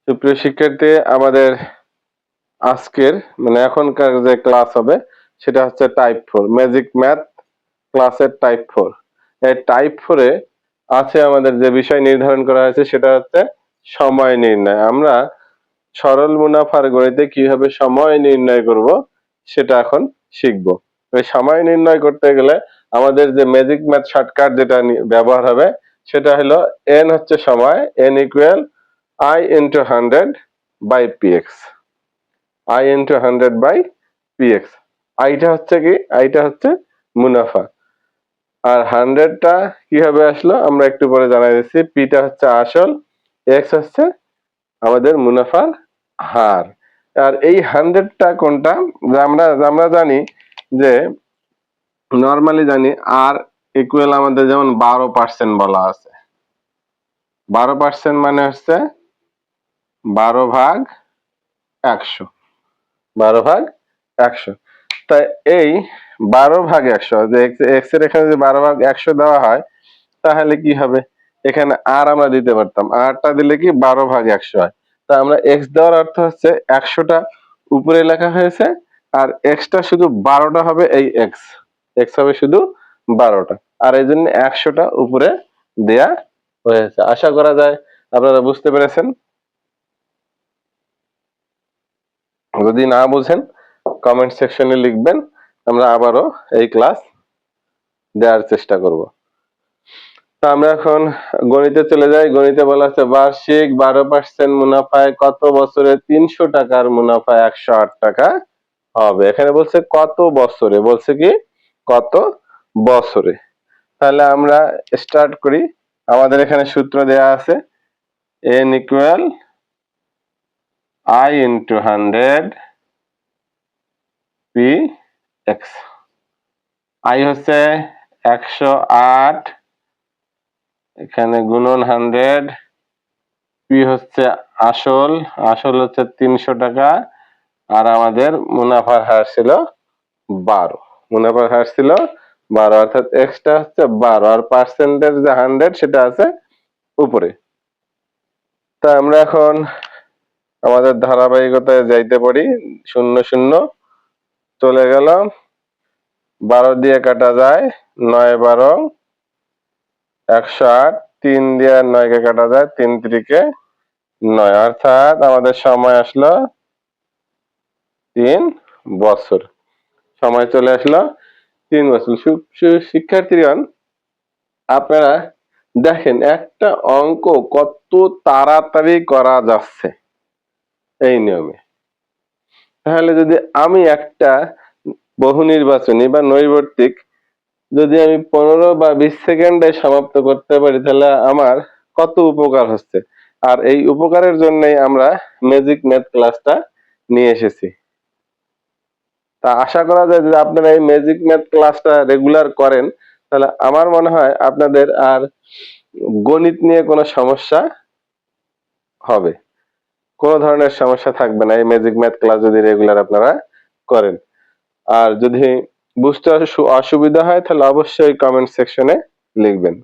সুপ্রিয় শিক্ষার্থী, আমাদের আজকের মানে এখনকার যে ক্লাস হবে সেটা হচ্ছে টাইপ 4 ম্যাজিক ম্যাথ ক্লাসের টাইপ 4। এই টাইপ 4 এ আছে আমাদের যে বিষয় নির্ধারণ করা হয়েছে সেটা হচ্ছে সময় নির্ণয়। আমরা সরল মুনাফার গণিতে কিভাবে সময় নির্ণয় করব সেটা এখন শিখব। এই সময় নির্ণয় করতে গেলে আমাদের যে ম্যাজিক ম্যাথ শর্টকাট যেটা ব্যবহার হবে সেটা হলো n হচ্ছে সময়, n equal I into 100 by px, I into 100 by px। আইটা হচ্ছে কি, আইটা হচ্ছে মুনাফা, আর 100টা কিভাবে আসলো আমরা একটু পরে জানাই দিচ্ছি। পিটা হচ্ছে আসল, এক্স হচ্ছে আমাদের মুনাফার হার। আর এই 100টা কোনটা, আমরা জানি যে নর্মালি জানি আর ইকুয়াল আমাদের যেমন 12% বলা আছে। 12% মানে হচ্ছে 12/100, 12/100। তাই এই 12/100 যে এক্স এর এখানে যদি 12/100 দেওয়া হয় তাহলে কি হবে, এখানে আর আমরা দিতে পারতাম, আরটা দিলে কি 12/100 হয়। তা আমরা এক্স দেওয়ার অর্থ হচ্ছে 100টা উপরে লেখা হয়েছে আর এক্সটা শুধু 12টা হবে। এই এক্স এক্স হবে শুধু 12টা, আর এই জন্য 100টা উপরে দেয়া হয়েছে। আশা করা যায় আপনারা বুঝতে পেরেছেন। যদি না বুঝেন কমেন্ট সেকশনে লিখবেন, আমরা আবারও এই ক্লাস দেওয়ার চেষ্টা করব। তা আমরা এখন গণিতে চলে যাই। গণিতে বলা আছে বার্ষিক 12% মুনাফায় কত বছরে 300 টাকার মুনাফা 108 টাকা হবে। এখানে বলছে কত বছরে, বলছে কি কত বছরে। তাহলে আমরা স্টার্ট করি। আমাদের এখানে সূত্র দেয়া আছে n equal I into 100 px। I হচ্ছে 108, এখানে গুণন 100, পি হচ্ছে আসল, আসল হচ্ছে 300 টাকা, আর আমাদের মুনাফার হার ছিল 12, মুনাফার হার ছিল 12, অর্থাৎ এক্সটা হচ্ছে 12 আর পার্সেন্টের যে 100 সেটা আছে উপরে। তা আমরা এখন আমাদের ধারাবাহিকতায় যাইতে পারি। 0 0 চলে গেল, 12 দিয়ে কাটা যায় 9 12 108, 3 দিয়ে 9 কে কাটা যায় 3 3 9, অর্থাৎ আমাদের সময় আসলো 3 বছর। সময় চলে আসলো 3 বছর। শিক্ষার্থীগণ, আপনারা দেখেন একটা অঙ্ক কত তাড়াতাড়ি করা যাচ্ছে এই নিয়মে। তাহলে যদি আমি একটা বহু নির্বাচনী বা নৈর্ব্যক্তিক যদি আমি 15 বা 20 সেকেন্ডে সমাপ্ত করতে পারি তাহলে আমার কত উপকার হচ্ছে। আর এই উপকারের জন্যই আমরা ম্যাজিক ম্যাথ ক্লাসটা নিয়ে এসেছি। তা আশা করা যায় যদি আপনারা এই ম্যাজিক ম্যাথ ক্লাসটা রেগুলার করেন তাহলে আমার মনে হয় আপনাদের আর গণিত নিয়ে কোনো সমস্যা হবে, কোনো ধরনের সমস্যা থাকবে না এই ম্যাজিক ম্যাথ ক্লাস যদি রেগুলার আপনারা করেন। আর যদি বুঝতে অসুবিধা হয় তাহলে অবশ্যই কমেন্ট সেকশনে লিখবেন।